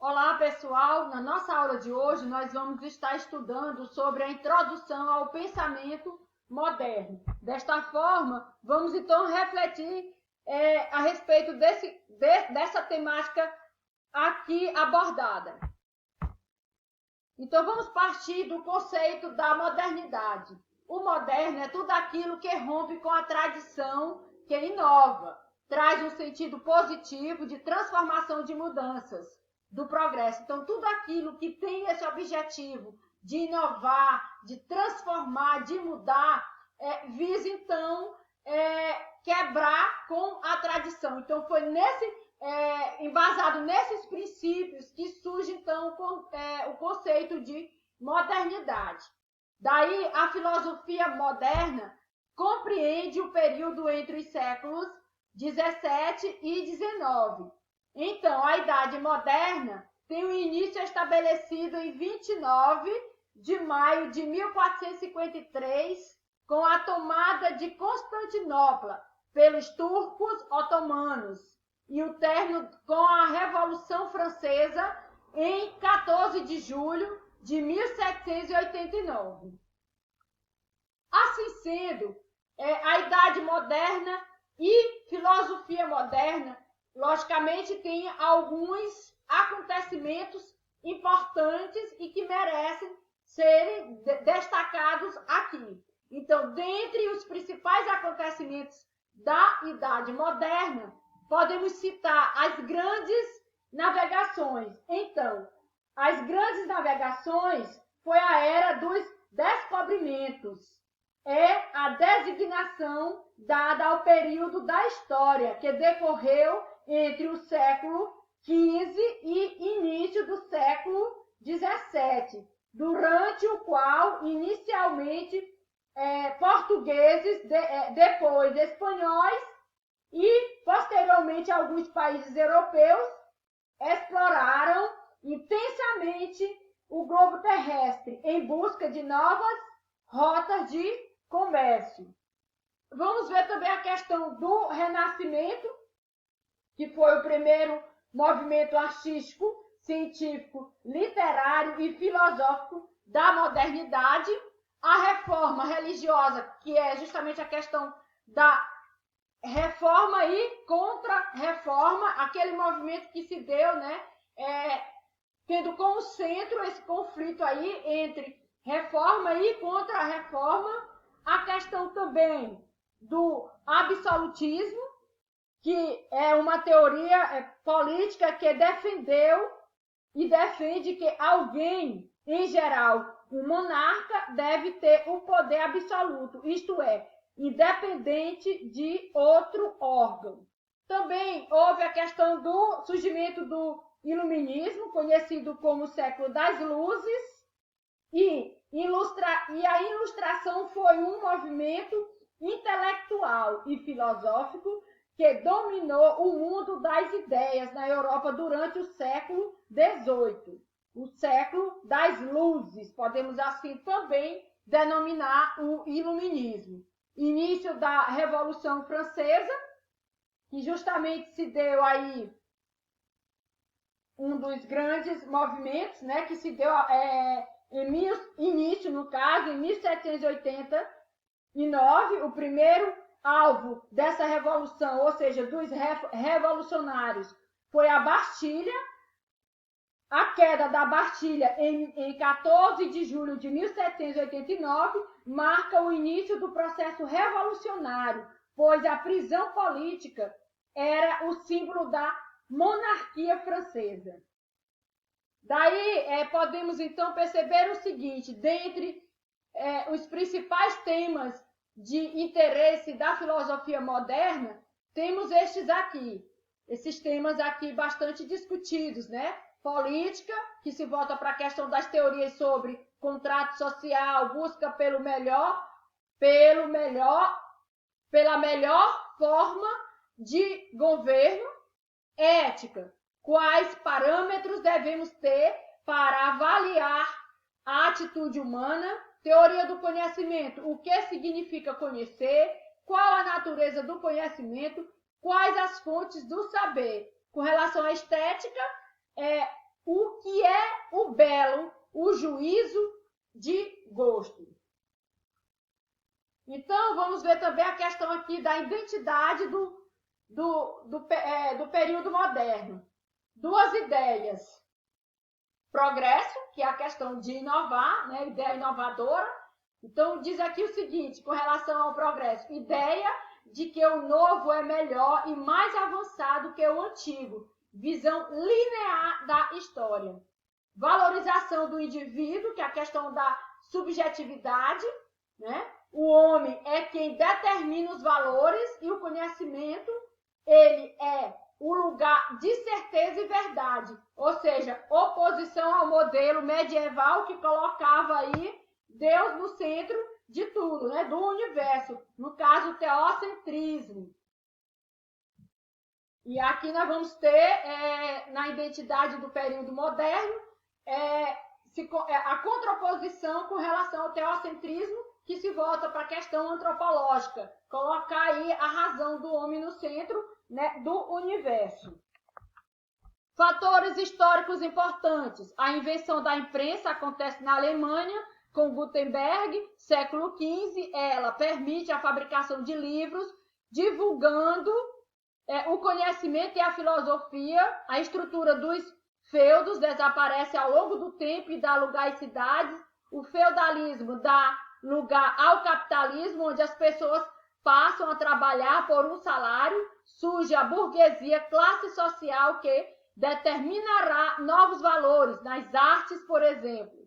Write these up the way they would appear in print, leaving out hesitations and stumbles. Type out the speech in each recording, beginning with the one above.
Olá, pessoal! Na nossa aula de hoje, nós vamos estar estudando sobre a introdução ao pensamento moderno. Desta forma, vamos então refletir a respeito dessa temática aqui abordada. Então, vamos partir do conceito da modernidade. O moderno é tudo aquilo que rompe com a tradição, que inova, traz um sentido positivo de transformação, de mudanças, do progresso. Então, tudo aquilo que tem esse objetivo de inovar, de transformar, de mudar, visa, então, quebrar com a tradição. Então, foi embasado nesses princípios que surge, então, o conceito de modernidade. Daí, a filosofia moderna compreende o período entre os séculos 17 e 19. Então, a Idade Moderna tem um início estabelecido em 29 de maio de 1453, com a tomada de Constantinopla pelos turcos otomanos, e o término com a Revolução Francesa em 14 de julho de 1789. Assim sendo, a Idade Moderna e filosofia moderna, logicamente, tem alguns acontecimentos importantes e que merecem serem destacados aqui. Então, dentre os principais acontecimentos da Idade Moderna, podemos citar as grandes navegações. Então, as grandes navegações foi a era dos descobrimentos. É a designação dada ao período da história que decorreu entre o século XV e início do século XVII, durante o qual, inicialmente, portugueses, depois espanhóis e, posteriormente, alguns países europeus exploraram intensamente o globo terrestre em busca de novas rotas de comércio. Vamos ver também a questão do Renascimento, que foi o primeiro movimento artístico, científico, literário e filosófico da modernidade. A reforma religiosa, que é justamente a questão da reforma e contra-reforma, aquele movimento que se deu, tendo como centro esse conflito aí entre reforma e contra-reforma. A questão também do absolutismo, que é uma teoria política que defendeu e defende que alguém, em geral, o monarca, deve ter o poder absoluto, isto é, independente de outro órgão. Também houve a questão do surgimento do iluminismo, conhecido como século das luzes, e a ilustração foi um movimento intelectual e filosófico que dominou o mundo das ideias na Europa durante o século XVIII, o século das luzes, podemos assim também denominar o iluminismo. Início da Revolução Francesa, que justamente se deu aí um dos grandes movimentos, que se deu início, no caso, em 1789, o primeiro alvo dessa revolução, ou seja, dos revolucionários, foi a Bastilha. A queda da Bastilha em 14 de julho de 1789 marca o início do processo revolucionário, pois a prisão política era o símbolo da monarquia francesa. Daí podemos então perceber o seguinte: dentre os principais temas de interesse da filosofia moderna, temos esses temas aqui bastante discutidos, Política, que se volta para a questão das teorias sobre contrato social, busca pela melhor forma de governo. Ética, quais parâmetros devemos ter para avaliar a atitude humana. Teoria do conhecimento, o que significa conhecer, qual a natureza do conhecimento, quais as fontes do saber. Com relação à estética, o que é o belo, o juízo de gosto. Então, vamos ver também a questão aqui da identidade do período moderno. Duas ideias. Progresso, que é a questão de inovar, né? Ideia inovadora. Então, diz aqui o seguinte, com relação ao progresso. Ideia de que o novo é melhor e mais avançado que o antigo. Visão linear da história. Valorização do indivíduo, que é a questão da subjetividade, né? O homem é quem determina os valores e o conhecimento, ele é o lugar de certeza e verdade, ou seja, oposição ao modelo medieval que colocava aí Deus no centro de tudo, né? Do universo, no caso, o teocentrismo. E aqui nós vamos ter, na identidade do período moderno, a contraposição com relação ao teocentrismo, que se volta para a questão antropológica, colocar aí a razão do homem no centro, né, do universo. Fatores históricos importantes. A invenção da imprensa acontece na Alemanha, com Gutenberg, século XV. Ela permite a fabricação de livros, divulgando o conhecimento e a filosofia. A estrutura dos feudos desaparece ao longo do tempo e dá lugar às cidades. O feudalismo dá lugar ao capitalismo, onde as pessoas passam a trabalhar por um salário. Surge a burguesia, classe social que determinará novos valores nas artes, por exemplo.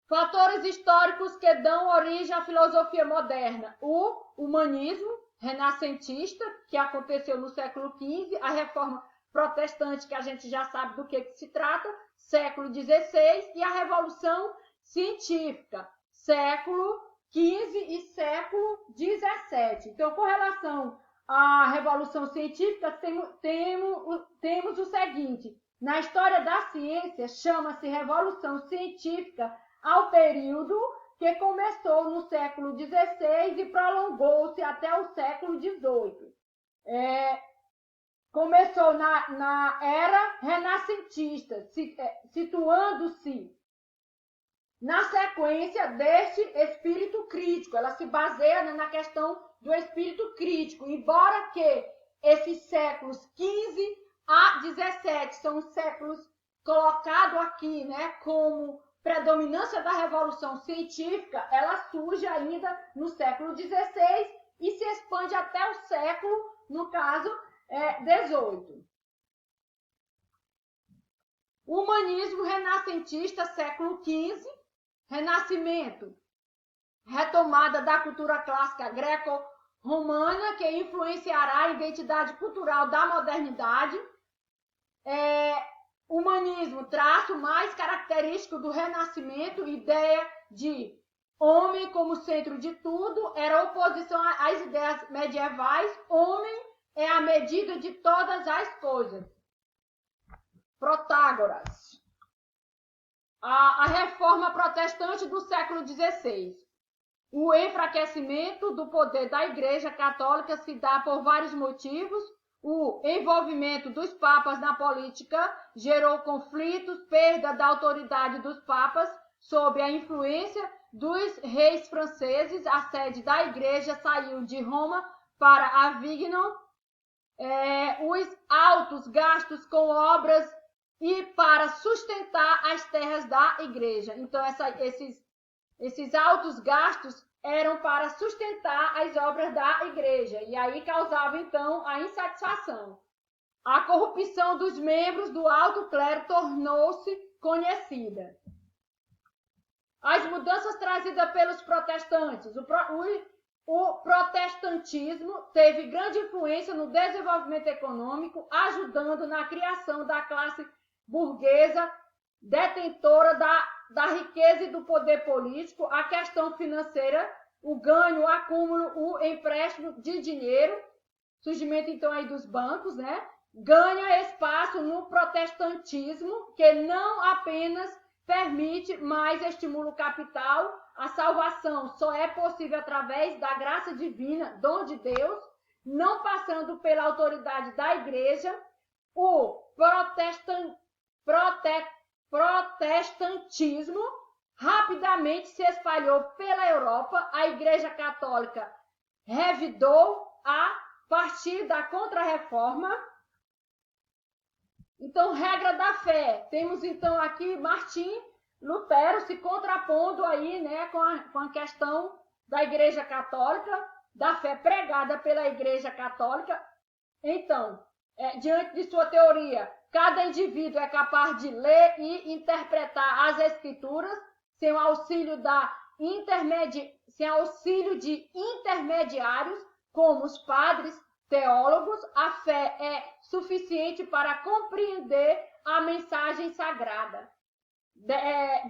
Fatores históricos que dão origem à filosofia moderna. O humanismo renascentista, que aconteceu no século XV, a reforma protestante, que a gente já sabe do que se trata, século XVI, e a Revolução Científica, século XV e século XVII. Então, com relação à Revolução Científica, temos o seguinte: na história da ciência, chama-se Revolução Científica ao período que começou no século XVI e prolongou-se até o século XVIII. Começou na era renascentista, situando-se na sequência deste espírito crítico. Ela se baseia na questão do espírito crítico, embora que esses séculos 15 a 17 são os séculos colocados aqui, né, como predominância da Revolução Científica, ela surge ainda no século XVI e se expande até o século, no caso, 18. O humanismo renascentista, século XV, Renascimento, retomada da cultura clássica greco-romana, que influenciará a identidade cultural da modernidade. Humanismo, traço mais característico do Renascimento, ideia de homem como centro de tudo, era oposição às ideias medievais. Homem é a medida de todas as coisas. Protágoras. A reforma protestante do século XVI. O enfraquecimento do poder da Igreja Católica se dá por vários motivos. O envolvimento dos papas na política gerou conflitos, perda da autoridade dos papas sob a influência dos reis franceses. A sede da Igreja saiu de Roma para Avignon. Os altos gastos com obras e para sustentar as terras da igreja. Então, esses altos gastos eram para sustentar as obras da igreja. E aí causava, então, a insatisfação. A corrupção dos membros do alto clero tornou-se conhecida. As mudanças trazidas pelos protestantes. O protestantismo teve grande influência no desenvolvimento econômico, ajudando na criação da classe burguesa, detentora da riqueza e do poder político, a questão financeira, o ganho, o acúmulo, o empréstimo de dinheiro, surgimento então aí dos bancos, né? Ganha espaço no protestantismo, que não apenas permite, mas estimula o capital. A salvação só é possível através da graça divina, dom de Deus, não passando pela autoridade da igreja. O protestantismo rapidamente se espalhou pela Europa. A Igreja Católica revidou a partir da Contra-Reforma. Então, regra da fé. Temos, então, aqui Martim Lutero se contrapondo aí, né, com a questão da Igreja Católica, da fé pregada pela Igreja Católica. Então, diante de sua teoria, cada indivíduo é capaz de ler e interpretar as Escrituras sem o auxílio de intermediários, como os padres, teólogos. A fé é suficiente para compreender a mensagem sagrada.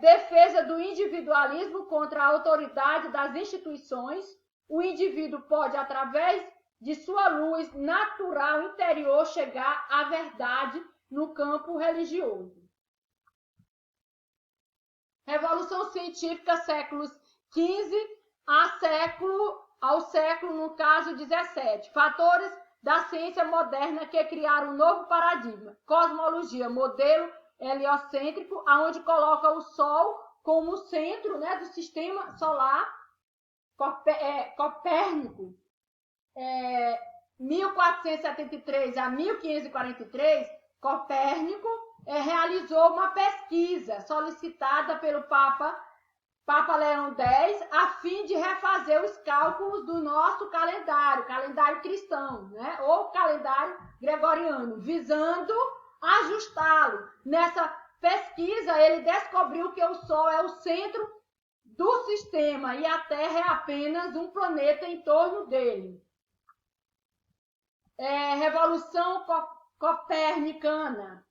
Defesa do individualismo contra a autoridade das instituições. O indivíduo pode, através de sua luz natural interior, chegar à verdade no campo religioso. Revolução Científica, séculos XV ao século, no caso, XVII. Fatores da ciência moderna que criaram um novo paradigma. Cosmologia, modelo heliocêntrico, aonde coloca o Sol como centro, né, do sistema solar. Copérnico, 1473 a 1543, Copérnico realizou uma pesquisa solicitada pelo Papa Leão X, a fim de refazer os cálculos do nosso calendário cristão, né, ou calendário gregoriano, visando ajustá-lo. Nessa pesquisa, ele descobriu que o Sol é o centro do sistema e a Terra é apenas um planeta em torno dele. Revolução Copernicana.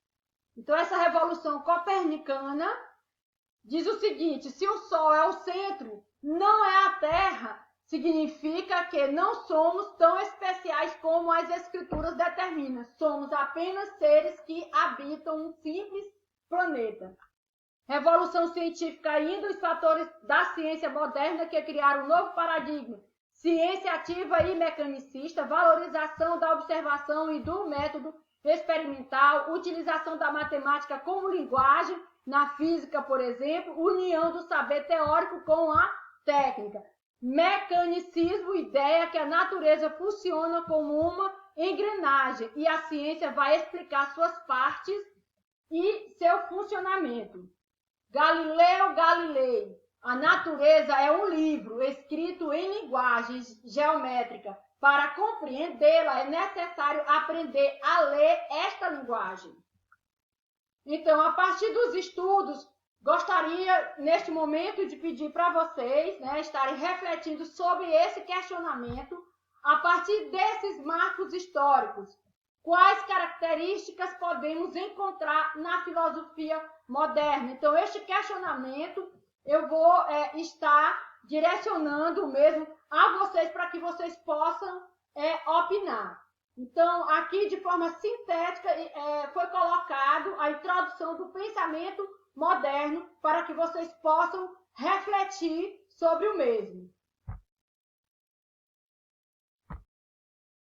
Então, essa Revolução Copernicana diz o seguinte: se o Sol é o centro, não é a Terra, significa que não somos tão especiais como as Escrituras determinam. Somos apenas seres que habitam um simples planeta. Revolução científica ainda, os fatores da ciência moderna que criaram um novo paradigma. Ciência ativa e mecanicista, valorização da observação e do método experimental, utilização da matemática como linguagem, na física, por exemplo, união do saber teórico com a técnica. Mecanicismo, ideia que a natureza funciona como uma engrenagem e a ciência vai explicar suas partes e seu funcionamento. Galileu Galilei. A natureza é um livro escrito em linguagem geométrica. Para compreendê-la, é necessário aprender a ler esta linguagem. Então, a partir dos estudos, gostaria, neste momento, de pedir para vocês, né, estarem refletindo sobre esse questionamento a partir desses marcos históricos. Quais características podemos encontrar na filosofia moderna? Então, este questionamento eu vou estar direcionando mesmo a vocês para que vocês possam opinar. Então, aqui de forma sintética foi colocado a introdução do pensamento moderno para que vocês possam refletir sobre o mesmo.